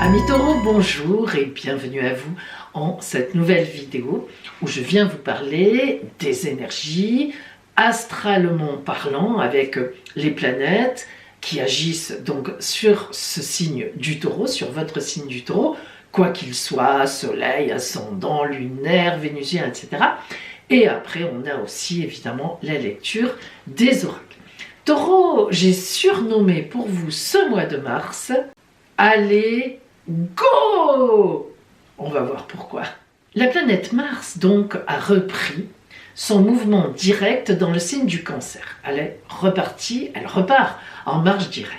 Amis taureaux, bonjour et bienvenue à vous en cette nouvelle vidéo où je viens vous parler des énergies astralement parlant avec les planètes qui agissent donc sur ce signe du taureau, sur votre signe du taureau, quoi qu'il soit, soleil, ascendant, lunaire, vénusien, etc. Et après, on a aussi évidemment la lecture des oracles. Taureau, j'ai surnommé pour vous ce mois de mars, allez, go! On va voir pourquoi. La planète Mars, donc, a repris son mouvement direct dans le signe du Cancer. Elle est repartie, elle repart en marche directe.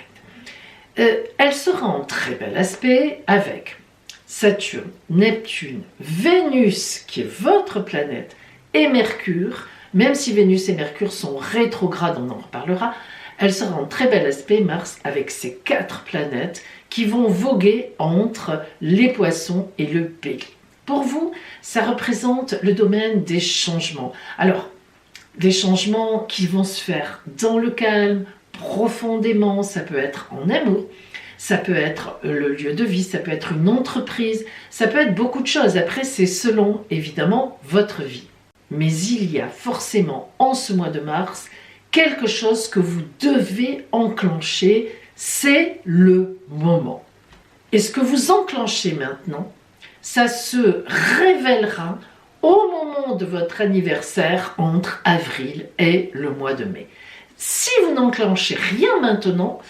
Elle sera en très bel aspect avec Saturne, Neptune, Vénus, qui est votre planète, et Mercure. Même si Vénus et Mercure sont rétrogrades, on en reparlera, elle sera en très bel aspect, Mars, avec ces 4 planètes qui vont voguer entre les poissons et le bélier. Pour vous, ça représente le domaine des changements. Alors, des changements qui vont se faire dans le calme, profondément, ça peut être en amour, ça peut être le lieu de vie, ça peut être une entreprise, ça peut être beaucoup de choses. Après, c'est selon, évidemment, votre vie. Mais il y a forcément, en ce mois de mars, quelque chose que vous devez enclencher, c'est le moment. Et ce que vous enclenchez maintenant, ça se révélera au moment de votre anniversaire entre avril et le mois de mai. Si vous n'enclenchez rien maintenant,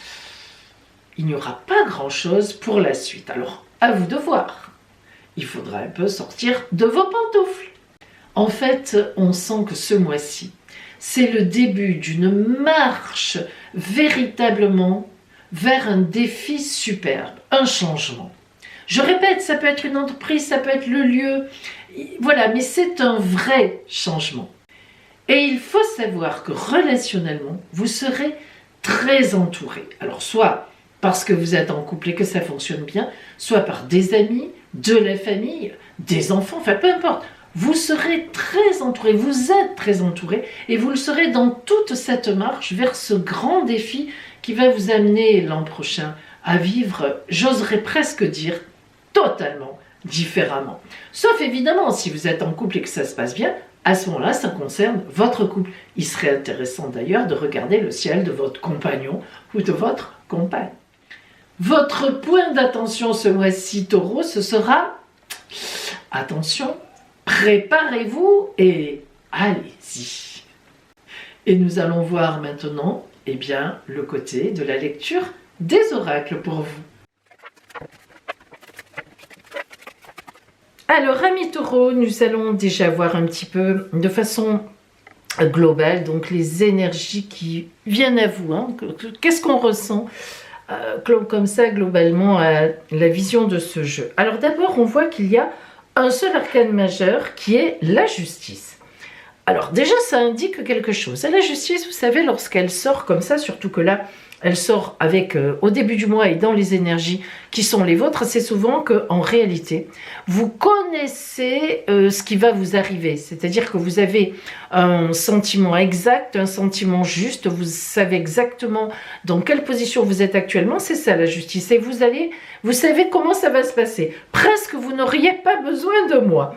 il n'y aura pas grand-chose pour la suite. Alors, à vous de voir. Il faudra un peu sortir de vos pantoufles. En fait, on sent que ce mois-ci, c'est le début d'une marche véritablement vers un défi superbe, un changement. Je répète, ça peut être une entreprise, ça peut être le lieu, voilà, mais c'est un vrai changement. Et il faut savoir que relationnellement, vous serez très entouré. Alors, soit parce que vous êtes en couple et que ça fonctionne bien, soit par des amis, de la famille, des enfants, enfin peu importe. Vous serez très entouré, vous êtes très entouré et vous le serez dans toute cette marche vers ce grand défi qui va vous amener l'an prochain à vivre, j'oserais presque dire, totalement différemment. Sauf évidemment, si vous êtes en couple et que ça se passe bien, à ce moment-là, ça concerne votre couple. Il serait intéressant d'ailleurs de regarder le ciel de votre compagnon ou de votre compagne. Votre point d'attention ce mois-ci, Taureau, ce sera, attention, préparez-vous et allez-y. Et nous allons voir maintenant, eh bien, le côté de la lecture des oracles pour vous. Alors, amis taureaux, nous allons déjà voir un petit peu de façon globale, donc les énergies qui viennent à vous. Hein. Qu'est-ce qu'on ressent comme ça, globalement, à la vision de ce jeu? Alors d'abord, on voit qu'il y a un seul arcane majeur qui est la justice. Alors déjà, ça indique quelque chose. La justice, vous savez, lorsqu'elle sort comme ça, surtout que là, elle sort avec au début du mois et dans les énergies qui sont les vôtres, c'est souvent qu'en réalité, vous connaissez ce qui va vous arriver. C'est-à-dire que vous avez un sentiment exact, un sentiment juste, vous savez exactement dans quelle position vous êtes actuellement, c'est ça la justice. Et vous savez comment ça va se passer. Presque vous n'auriez pas besoin de moi.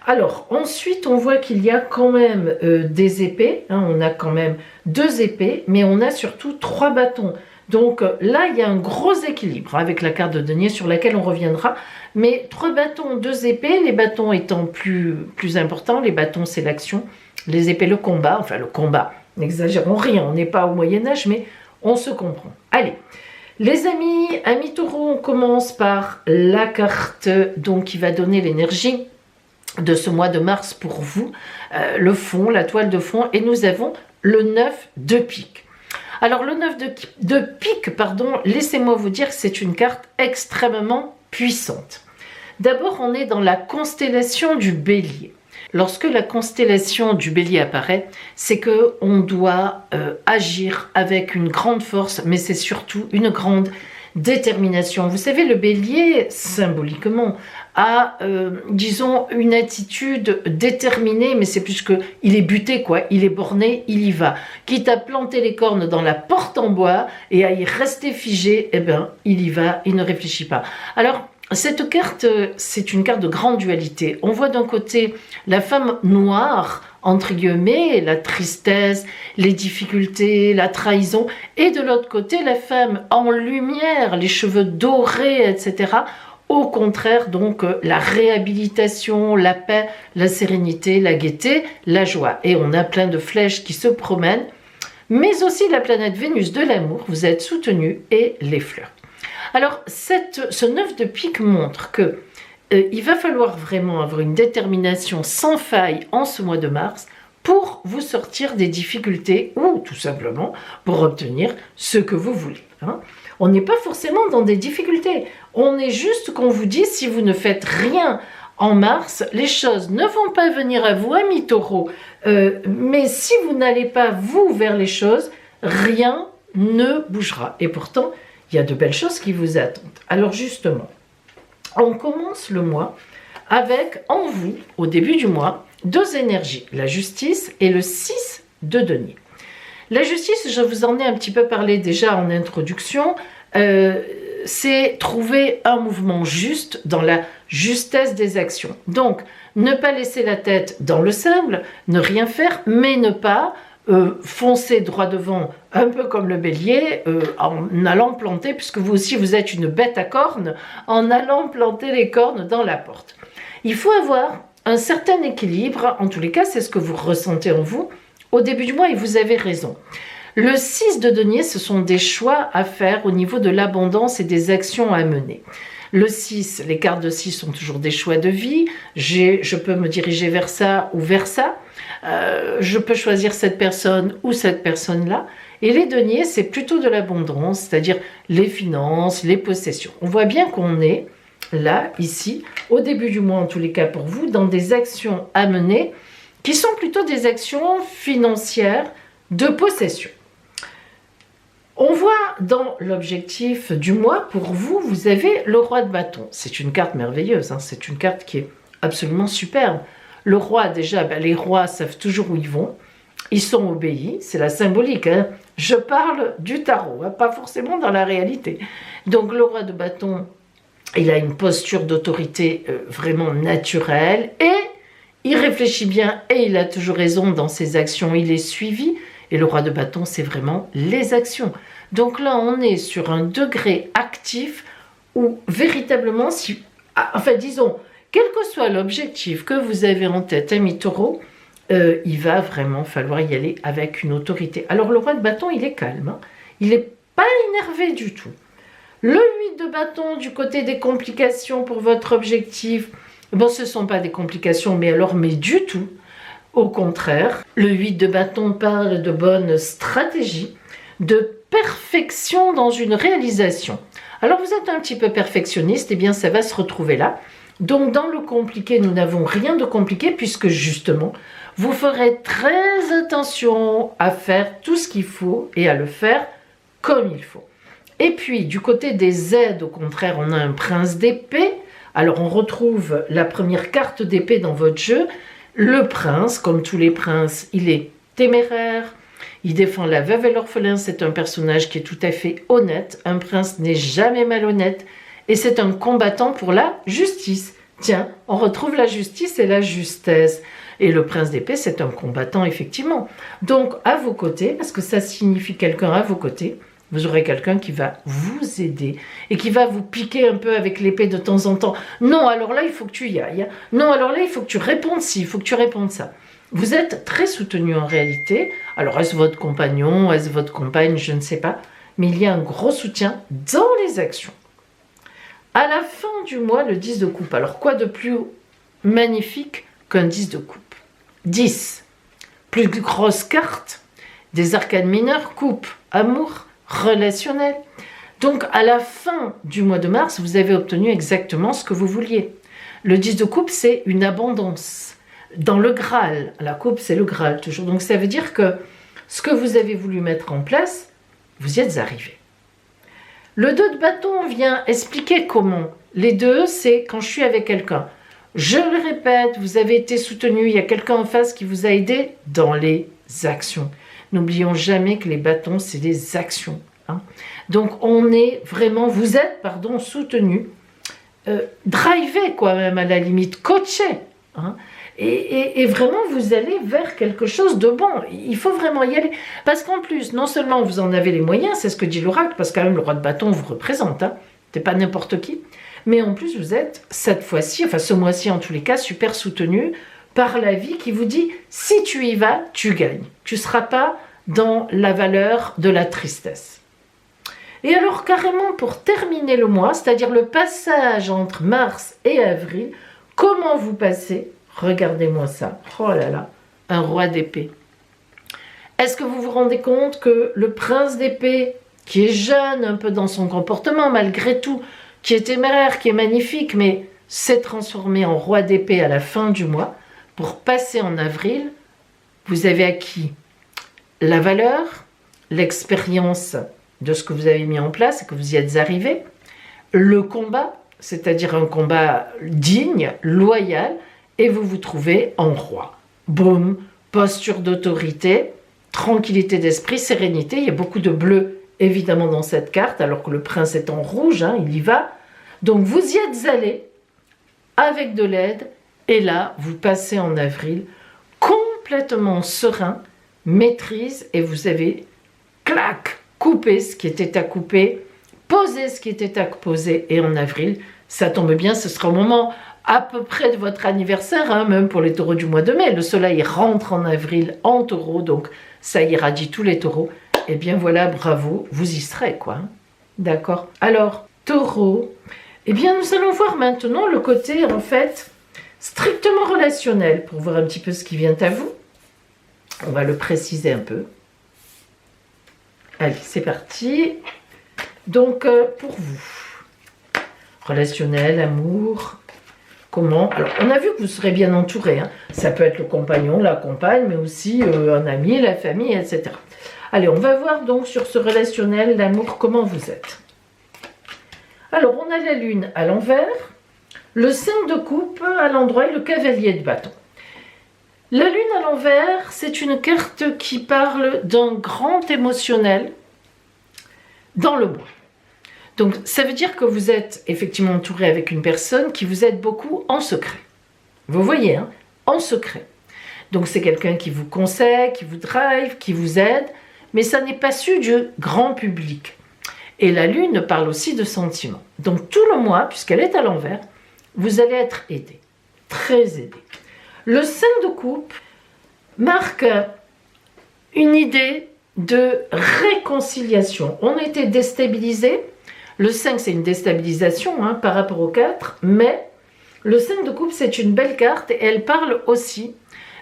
Alors, ensuite, on voit qu'il y a quand même des épées. Hein, on a quand même 2 épées, mais on a surtout 3 bâtons. Donc là, il y a un gros équilibre avec la carte de denier sur laquelle on reviendra. Mais 3 bâtons, 2 épées, les bâtons étant plus importants. Les bâtons, c'est l'action. Les épées, le combat. Enfin, le combat, n'exagérons rien. On n'est pas au Moyen-Âge, mais on se comprend. Allez, les amis taureaux, on commence par la carte donc, qui va donner l'énergie de ce mois de mars pour vous, le fond, la toile de fond, et nous avons le 9 de pique. Alors le 9 de pique, pardon, laissez-moi vous dire que c'est une carte extrêmement puissante. D'abord, on est dans la constellation du bélier. Lorsque la constellation du bélier apparaît, c'est qu'on doit agir avec une grande force, mais c'est surtout une grande détermination. Vous savez, le bélier, symboliquement, a, disons, une attitude déterminée, mais c'est plus que il est buté, quoi. Il est borné, il y va. Quitte à planter les cornes dans la porte en bois et à y rester figé, eh ben, il y va, il ne réfléchit pas. Alors, cette carte, c'est une carte de grande dualité. On voit d'un côté la femme noire, entre guillemets, la tristesse, les difficultés, la trahison, et de l'autre côté, la femme en lumière, les cheveux dorés, etc. Au contraire, donc, la réhabilitation, la paix, la sérénité, la gaieté, la joie. Et on a plein de flèches qui se promènent, mais aussi la planète Vénus de l'amour, vous êtes soutenu, et les fleurs. Alors, ce 9 de pique montre que il va falloir vraiment avoir une détermination sans faille en ce mois de mars pour vous sortir des difficultés ou tout simplement pour obtenir ce que vous voulez. Hein. On n'est pas forcément dans des difficultés. On est juste qu'on vous dit, si vous ne faites rien en mars, les choses ne vont pas venir à vous, amis taureaux. Mais si vous n'allez pas, vous, vers les choses, rien ne bougera. Et pourtant, il y a de belles choses qui vous attendent. Alors justement, on commence le mois avec, en vous, au début du mois, 2 énergies, la justice et le 6 de denier. La justice, je vous en ai un petit peu parlé déjà en introduction, c'est trouver un mouvement juste dans la justesse des actions. Donc, ne pas laisser la tête dans le sable, ne rien faire, mais ne pas foncer droit devant, un peu comme le bélier, en allant planter, puisque vous aussi vous êtes une bête à cornes, en allant planter les cornes dans la porte. Il faut avoir un certain équilibre, en tous les cas c'est ce que vous ressentez en vous, au début du mois et vous avez raison. Le 6 de denier, ce sont des choix à faire au niveau de l'abondance et des actions à mener. Le 6, les cartes de 6 sont toujours des choix de vie, je peux me diriger vers ça ou vers ça, je peux choisir cette personne ou cette personne-là. Et les deniers, c'est plutôt de l'abondance, c'est-à-dire les finances, les possessions. On voit bien qu'on est là, ici, au début du mois en tous les cas pour vous, dans des actions à mener qui sont plutôt des actions financières de possession. On voit dans l'objectif du mois, pour vous, vous avez le roi de bâton. C'est une carte merveilleuse, hein, c'est une carte qui est absolument superbe. Le roi, déjà, les rois savent toujours où ils vont. Ils sont obéis, c'est la symbolique. Hein. Je parle du tarot, hein, pas forcément dans la réalité. Donc le roi de bâton, il a une posture d'autorité vraiment naturelle et il réfléchit bien et il a toujours raison dans ses actions, il est suivi. Et le roi de bâton, c'est vraiment les actions. Donc là, on est sur un degré actif où véritablement, disons, quel que soit l'objectif que vous avez en tête, amis taureaux, il va vraiment falloir y aller avec une autorité. Alors le roi de bâton, il est calme, hein. Il n'est pas énervé du tout. Le 8 de bâton, du côté des complications pour votre objectif, bon, ce ne sont pas des complications, mais du tout. Au contraire, le 8 de bâton parle de bonne stratégie, de perfection dans une réalisation. Alors vous êtes un petit peu perfectionniste, et bien ça va se retrouver là. Donc dans le compliqué, nous n'avons rien de compliqué puisque justement, vous ferez très attention à faire tout ce qu'il faut et à le faire comme il faut. Et puis du côté des aides, au contraire, on a un prince d'épée. Alors on retrouve la première carte d'épée dans votre jeu. Le prince, comme tous les princes, il est téméraire, il défend la veuve et l'orphelin, c'est un personnage qui est tout à fait honnête. Un prince n'est jamais malhonnête. Et c'est un combattant pour la justice. Tiens, on retrouve la justice et la justesse. Et le prince d'épée, c'est un combattant, effectivement. Donc, à vos côtés, parce que ça signifie quelqu'un à vos côtés, vous aurez quelqu'un qui va vous aider et qui va vous piquer un peu avec l'épée de temps en temps. Non, alors là, il faut que tu y ailles. Non, alors là, il faut que tu répondes ci, il faut que tu répondes ça. Vous êtes très soutenu en réalité. Alors, est-ce votre compagnon, est-ce votre compagne, je ne sais pas. Mais il y a un gros soutien dans les actions. À la fin du mois, le 10 de coupe. Alors, quoi de plus magnifique qu'un 10 de coupe? 10. Plus grosse carte des arcanes mineures, coupe, amour, relationnel. Donc, à la fin du mois de mars, vous avez obtenu exactement ce que vous vouliez. Le 10 de coupe, c'est une abondance. Dans le Graal, la coupe, c'est le Graal toujours. Donc, ça veut dire que ce que vous avez voulu mettre en place, vous y êtes arrivé. Le 2 de bâton vient expliquer comment. Les deux, c'est quand je suis avec quelqu'un. Je le répète, vous avez été soutenu, il y a quelqu'un en face qui vous a aidé dans les actions. N'oublions jamais que les bâtons, c'est des actions. Hein. Donc, on est vraiment, vous êtes, soutenu driver, quoi, même à la limite, coacher. Hein. Et vraiment, vous allez vers quelque chose de bon. Il faut vraiment y aller. Parce qu'en plus, non seulement vous en avez les moyens, c'est ce que dit l'oracle, parce que quand même, le roi de bâton vous représente. Hein. C'est pas n'importe qui. Mais en plus, vous êtes, cette fois-ci, enfin ce mois-ci en tous les cas, super soutenu par la vie qui vous dit, si tu y vas, tu gagnes. Tu ne seras pas dans la valeur de la tristesse. Et alors, carrément, pour terminer le mois, c'est-à-dire le passage entre mars et avril, comment vous passez? Regardez-moi ça. Oh là là, un roi d'épée. Est-ce que vous vous rendez compte que le prince d'épée, qui est jeune un peu dans son comportement, malgré tout, qui est téméraire, qui est magnifique, mais s'est transformé en roi d'épée à la fin du mois, pour passer en avril, vous avez acquis la valeur, l'expérience de ce que vous avez mis en place et que vous y êtes arrivé, le combat, c'est-à-dire un combat digne, loyal, et vous vous trouvez en roi. Boum, posture d'autorité, tranquillité d'esprit, sérénité. Il y a beaucoup de bleu, évidemment, dans cette carte, alors que le prince est en rouge, hein, il y va. Donc, vous y êtes allé avec de l'aide, et là, vous passez en avril complètement serein, maîtrise, et vous avez, clac, coupé ce qui était à couper, posé ce qui était à poser, et en avril, ça tombe bien, ce sera au moment à peu près de votre anniversaire, hein, même pour les taureaux du mois de mai. Le soleil rentre en avril en taureau, donc ça irradie tous les taureaux. Eh bien voilà, bravo, vous y serez, quoi. Hein. D'accord. Alors, taureau, eh bien nous allons voir maintenant le côté, en fait, strictement relationnel, pour voir un petit peu ce qui vient à vous. On va le préciser un peu. Allez, c'est parti. Donc, pour vous, relationnel, amour... Comment? Alors, on a vu que vous serez bien entouré. Hein. Ça peut être le compagnon, la compagne, mais aussi un ami, la famille, etc. Allez, on va voir donc sur ce relationnel, l'amour, comment vous êtes. Alors, on a la lune à l'envers, le 5 de coupe à l'endroit et le cavalier de bâton. La lune à l'envers, c'est une carte qui parle d'un grand émotionnel dans le mois. Donc, ça veut dire que vous êtes effectivement entouré avec une personne qui vous aide beaucoup en secret. Vous voyez, hein, en secret. Donc, c'est quelqu'un qui vous conseille, qui vous drive, qui vous aide, mais ça n'est pas su du grand public. Et la lune parle aussi de sentiments. Donc, tout le mois, puisqu'elle est à l'envers, vous allez être aidé, très aidé. Le 5 de coupe marque une idée de réconciliation. On était déstabilisés. Le 5, c'est une déstabilisation hein, par rapport au 4, mais le 5 de coupe, c'est une belle carte et elle parle aussi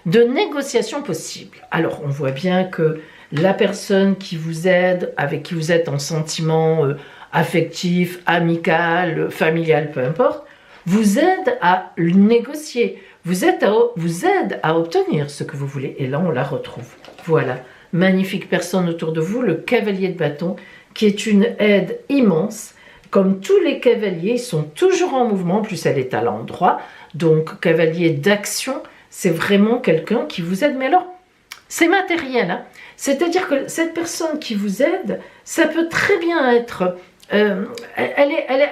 de négociations possibles. Alors, on voit bien que la personne qui vous aide, avec qui vous êtes en sentiment affectif, amical, familial, peu importe, vous aide à négocier, vous aide à obtenir ce que vous voulez. Et là, on la retrouve. Voilà, magnifique personne autour de vous, le cavalier de bâton, qui est une aide immense. Comme tous les cavaliers, ils sont toujours en mouvement, en plus elle est à l'endroit. Donc, cavalier d'action, c'est vraiment quelqu'un qui vous aide. Mais alors, c'est matériel. Hein. C'est-à-dire que cette personne qui vous aide, ça peut très bien être...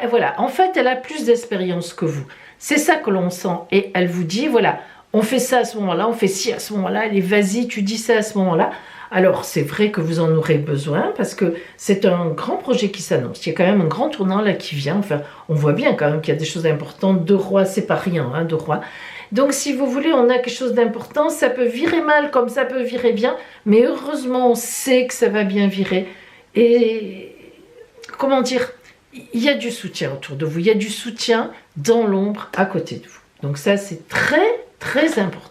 voilà, en fait, elle a plus d'expérience que vous. C'est ça que l'on sent. Et elle vous dit, voilà, on fait ça à ce moment-là, on fait ci à ce moment-là. Allez, vas-y, tu dis ça à ce moment-là. Alors, c'est vrai que vous en aurez besoin parce que c'est un grand projet qui s'annonce. Il y a quand même un grand tournant là qui vient. Enfin, on voit bien quand même qu'il y a des choses importantes. Deux rois, c'est pas rien, hein, deux rois. Donc, si vous voulez, on a quelque chose d'important. Ça peut virer mal comme ça peut virer bien. Mais heureusement, on sait que ça va bien virer. Et, comment dire, il y a du soutien autour de vous. Il y a du soutien dans l'ombre à côté de vous. Donc ça, c'est très, très important.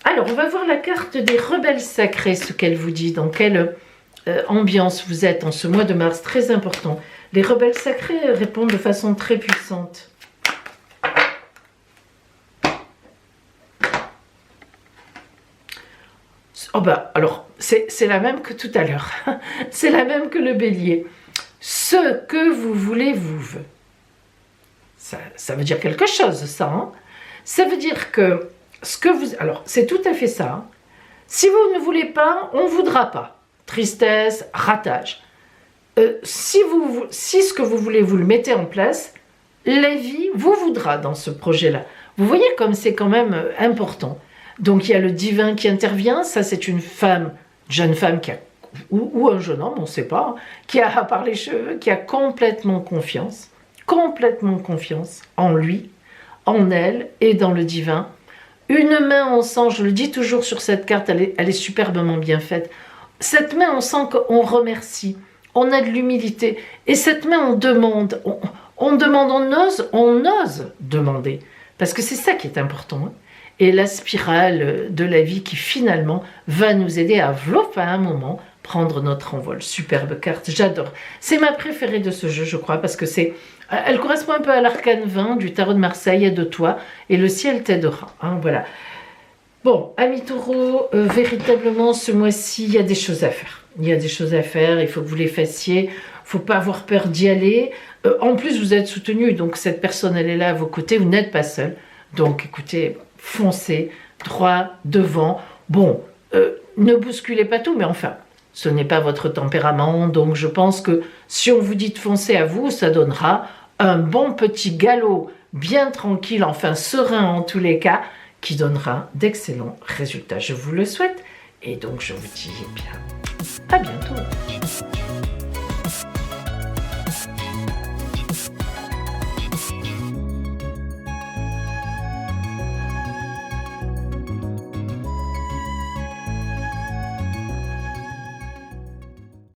Alors, on va voir la carte des rebelles sacrés, ce qu'elle vous dit, dans quelle ambiance vous êtes en ce mois de mars, très important. Les rebelles sacrés répondent de façon très puissante. Oh bah, alors, c'est la même que tout à l'heure. C'est la même que le bélier. Ce que vous voulez vous veut. Ça veut dire quelque chose, ça. Hein? Ça veut dire que ce que vous... Alors, c'est tout à fait ça. Hein. Si vous ne voulez pas, on ne voudra pas. Tristesse, ratage. Si ce que vous voulez, vous le mettez en place, la vie vous voudra dans ce projet-là. Vous voyez comme c'est quand même important. Donc il y a le divin qui intervient, ça c'est une femme, jeune femme qui a, ou un jeune homme, on ne sait pas, qui a par les cheveux, qui a complètement confiance en lui, en elle et dans le divin. Une main en sang, je le dis toujours sur cette carte, elle est superbement bien faite. Cette main, on sent qu'on remercie, on a de l'humilité. Et cette main, on demande, on demande, on ose demander. Parce que c'est ça qui est important. Hein. Et la spirale de la vie qui finalement va nous aider à, à un moment, prendre notre envol. Superbe carte, j'adore. C'est ma préférée de ce jeu, je crois, parce que elle correspond un peu à l'arcane 20 du tarot de Marseille et de toi, et le ciel t'aidera. Hein, voilà. Bon, amis taureaux, véritablement, ce mois-ci, il y a des choses à faire. Il y a des choses à faire, il faut que vous les fassiez. Il ne faut pas avoir peur d'y aller. En plus, vous êtes soutenu, donc cette personne, elle est là à vos côtés, vous n'êtes pas seul. Donc, écoutez, foncez, droit, devant. Bon, ne bousculez pas tout, mais enfin, ce n'est pas votre tempérament. Donc, je pense que si on vous dit de foncer à vous, ça donnera un bon petit galop, bien tranquille, enfin serein en tous les cas, qui donnera d'excellents résultats. Je vous le souhaite. Et donc, je vous dis bien, à bientôt.